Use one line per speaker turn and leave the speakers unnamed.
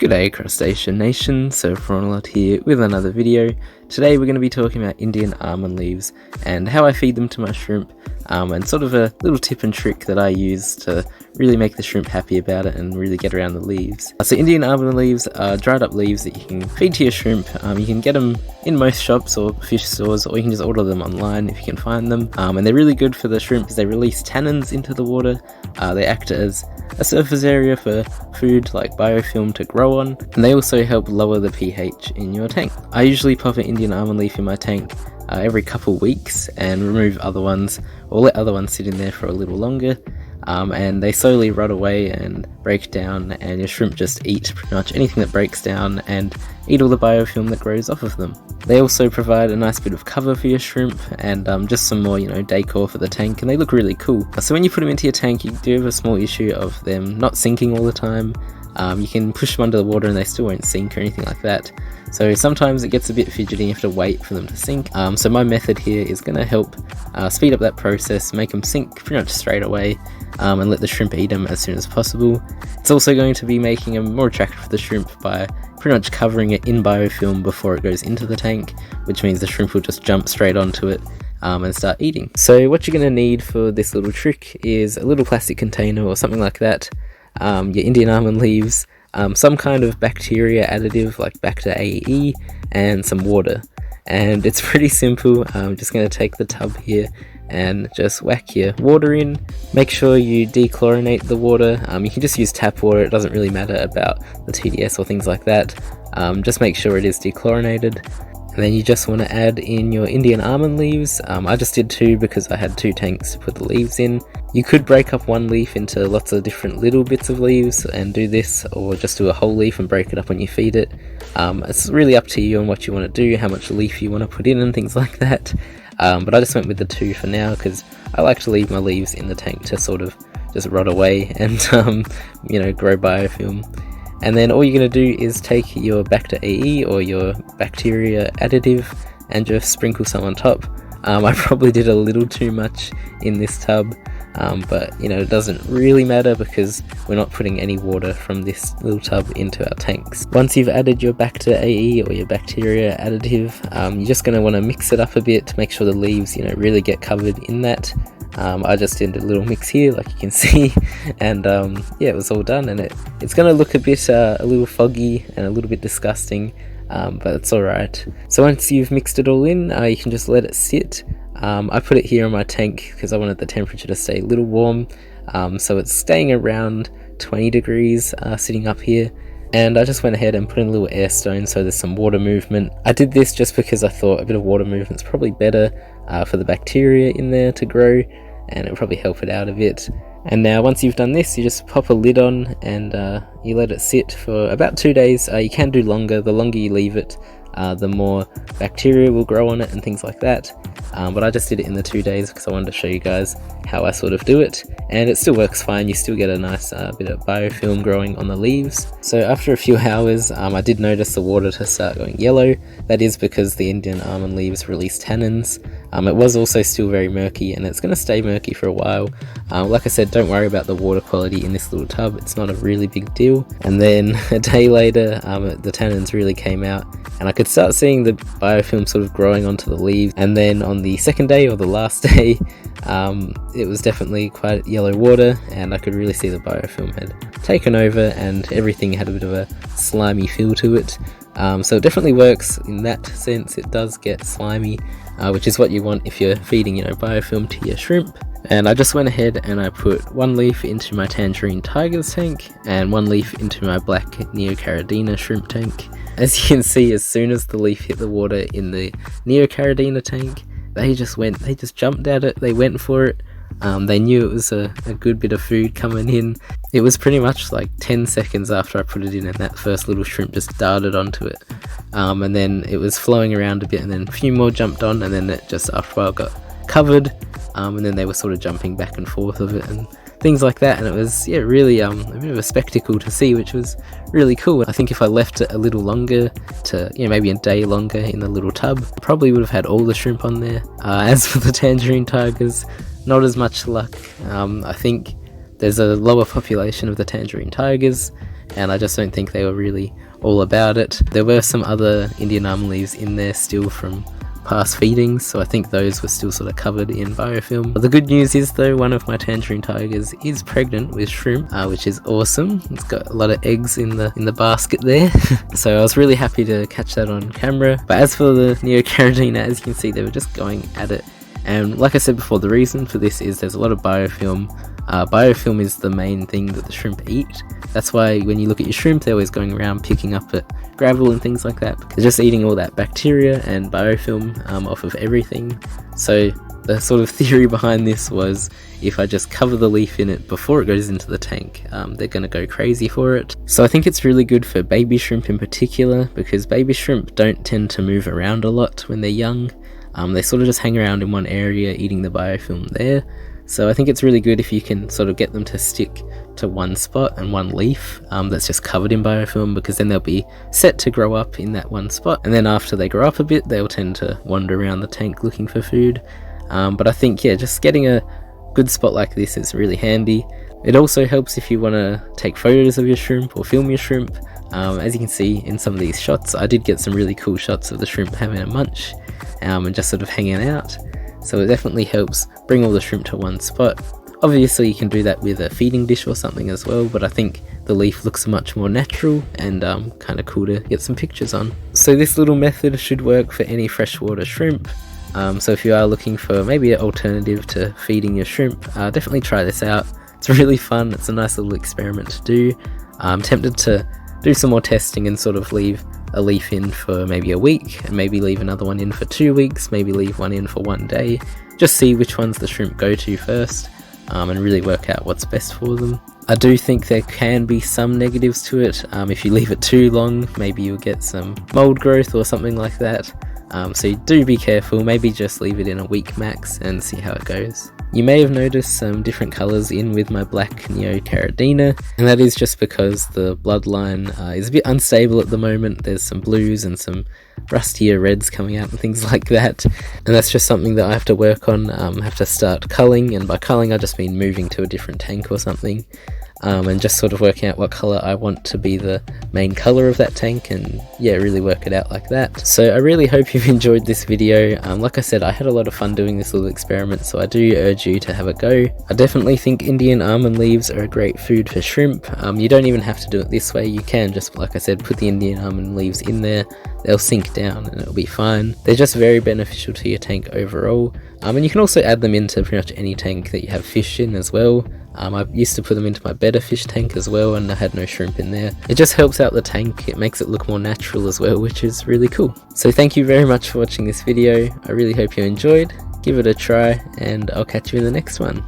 G'day Crustacean Nation, so Ronald here with another video. Today we're going to be talking about Indian almond leaves and how I feed them to my shrimp, and sort of a little tip and trick that I use to really make the shrimp happy about it and really get around the leaves. So Indian almond leaves are dried up leaves that you can feed to your shrimp. You can get them in most shops or fish stores, or you can just order them online if you can find them, and they're really good for the shrimp because they release tannins into the water. They act as a surface area for food like biofilm to grow on, and they also help lower the pH in your tank. I usually pop an Indian almond leaf in my tank every couple weeks and remove other ones, or let other ones sit in there for a little longer, and they slowly rot away and break down, and your shrimp just eat pretty much anything that breaks down and eat all the biofilm that grows off of them. They also provide a nice bit of cover for your shrimp and just some more, decor for the tank, and they look really cool. So when you put them into your tank, you do have a small issue of them not sinking all the time. You can push them under the water and they still won't sink or anything like that. So sometimes it gets a bit fidgety, you have to wait for them to sink. So my method here is going to help speed up that process, make them sink pretty much straight away, and let the shrimp eat them as soon as possible. It's also going to be making them more attractive for the shrimp by pretty much covering it in biofilm before it goes into the tank, which means the shrimp will just jump straight onto it and start eating. So what you're going to need for this little trick is a little plastic container or something like that, your Indian almond leaves, some kind of bacteria additive like Bacter AE, and some water. And it's pretty simple. I'm just going to take the tub here and just whack your water in. Make sure you dechlorinate the water. You can just use tap water, it doesn't really matter about the TDS or things like that. Just make sure it is dechlorinated. And then you just want to add in your Indian almond leaves. I just did 2 because I had 2 tanks to put the leaves in. You could break up one leaf into lots of different little bits of leaves and do this, or just do a whole leaf and break it up when you feed it. It's really up to you on what you want to do, how much leaf you want to put in and things like that. But I just went with the 2 for now because I like to leave my leaves in the tank to sort of just rot away and grow biofilm. And then all you're going to do is take your Bacter AE or your bacteria additive and just sprinkle some on top. I probably did a little too much in this tub, but it doesn't really matter because we're not putting any water from this little tub into our tanks. Once you've added your Bacter AE or your bacteria additive, you're just going to want to mix it up a bit to make sure the leaves really get covered in that. I just did a little mix here like you can see, and yeah, it was all done, and it's going to look a little foggy and a little bit disgusting, but it's alright. So once you've mixed it all in, you can just let it sit. I put it here in my tank because I wanted the temperature to stay a little warm, so it's staying around 20 degrees sitting up here. And I just went ahead and put in a little air stone so there's some water movement. I did this just because I thought a bit of water movement is probably better for the bacteria in there to grow, and it'll probably help it out a bit. And now once you've done this, you just pop a lid on and you let it sit for about 2 days. You can do longer. The longer you leave it, the more bacteria will grow on it and things like that. But I just did it in the 2 days because I wanted to show you guys how I sort of do it, and it still works fine. You still get a nice bit of biofilm growing on the leaves. So after a few hours, I did notice the water to start going yellow. That is because the Indian almond leaves release tannins. It was also still very murky, and it's going to stay murky for a while. Like I said, don't worry about the water quality in this little tub, it's not a really big deal. And then a day later, the tannins really came out, and I could start seeing the biofilm sort of growing onto the leaves. And then on the second day, or the last day, it was definitely quite yellow water, and I could really see the biofilm had taken over and everything had a bit of a slimy feel to it. So it definitely works in that sense. It does get slimy, which is what you want if you're feeding biofilm to your shrimp. And I just went ahead and I put 1 leaf into my tangerine tigers tank and 1 leaf into my black neocaridina shrimp tank. As you can see, as soon as the leaf hit the water in the neocaridina tank, they just jumped at it, they went for it. They knew it was a good bit of food coming in. It was pretty much like 10 seconds after I put it in and that first little shrimp just darted onto it. And then it was flowing around a bit, and then a few more jumped on, and then it just after a while got covered, and then they were sort of jumping back and forth of it and things like that. And it was really a bit of a spectacle to see, which was really cool. I think if I left it a little longer, to maybe a day longer in the little tub, I probably would have had all the shrimp on there. As for the tangerine tigers, not as much luck. I think there's a lower population of the tangerine tigers, and I just don't think they were really all about it. There were some other Indian almond leaves in there still from past feedings, so I think those were still sort of covered in biofilm. But the good news is though, one of my tangerine tigers is pregnant with shrimp, which is awesome. It's got a lot of eggs in the basket there. So I was really happy to catch that on camera. But as for the neocaridina, as you can see, they were just going at it. And like I said before, the reason for this is there's a lot of biofilm. Biofilm is the main thing that the shrimp eat. That's why when you look at your shrimp, they're always going around picking up at gravel and things like that, because they're just eating all that bacteria and biofilm off of everything. So the sort of theory behind this was, if I just cover the leaf in it before it goes into the tank, they're going to go crazy for it. So I think it's really good for baby shrimp in particular, because baby shrimp don't tend to move around a lot when they're young. They sort of just hang around in one area eating the biofilm there. So I think it's really good if you can sort of get them to stick to one spot and one leaf that's just covered in biofilm, because then they'll be set to grow up in that one spot, and then after they grow up a bit they'll tend to wander around the tank looking for food. But I think, yeah, just getting a good spot like this is really handy. It also helps if you want to take photos of your shrimp or film your shrimp. As you can see in some of these shots, I did get some really cool shots of the shrimp having a munch and just sort of hanging out. So it definitely helps bring all the shrimp to one spot. Obviously you can do that with a feeding dish or something as well, but I think the leaf looks much more natural and kind of cool to get some pictures on. So this little method should work for any freshwater shrimp. So if you are looking for maybe an alternative to feeding your shrimp, definitely try this out. It's really fun. It's a nice little experiment to do. I'm tempted to do some more testing and sort of leave a leaf in for maybe a week, and maybe leave another one in for 2 weeks, maybe leave one in for 1 day. Just see which ones the shrimp go to first, and really work out what's best for them. I do think there can be some negatives to it. If you leave it too long, maybe you'll get some mold growth or something like that. So do be careful, maybe just leave it in a week max and see how it goes. You may have noticed some different colours in with my black neocaridina, and that is just because the bloodline is a bit unstable at the moment. There's some blues and some rustier reds coming out and things like that, and that's just something that I have to work on. I have to start culling, and by culling I just mean moving to a different tank or something. And just sort of working out what colour I want to be the main colour of that tank, and yeah, really work it out like that. So I really hope you've enjoyed this video. Like I said, I had a lot of fun doing this little experiment, so I do urge you to have a go. I definitely think Indian almond leaves are a great food for shrimp. You don't even have to do it this way. You can just, like I said, put the Indian almond leaves in there. They'll sink down and it'll be fine. They're just very beneficial to your tank overall. And you can also add them into pretty much any tank that you have fish in as well. I used to put them into my better fish tank as well, and I had no shrimp in there. It just helps out the tank, it makes it look more natural as well, which is really cool. So thank you very much for watching this video. I really hope you enjoyed. Give it a try, and I'll catch you in the next one.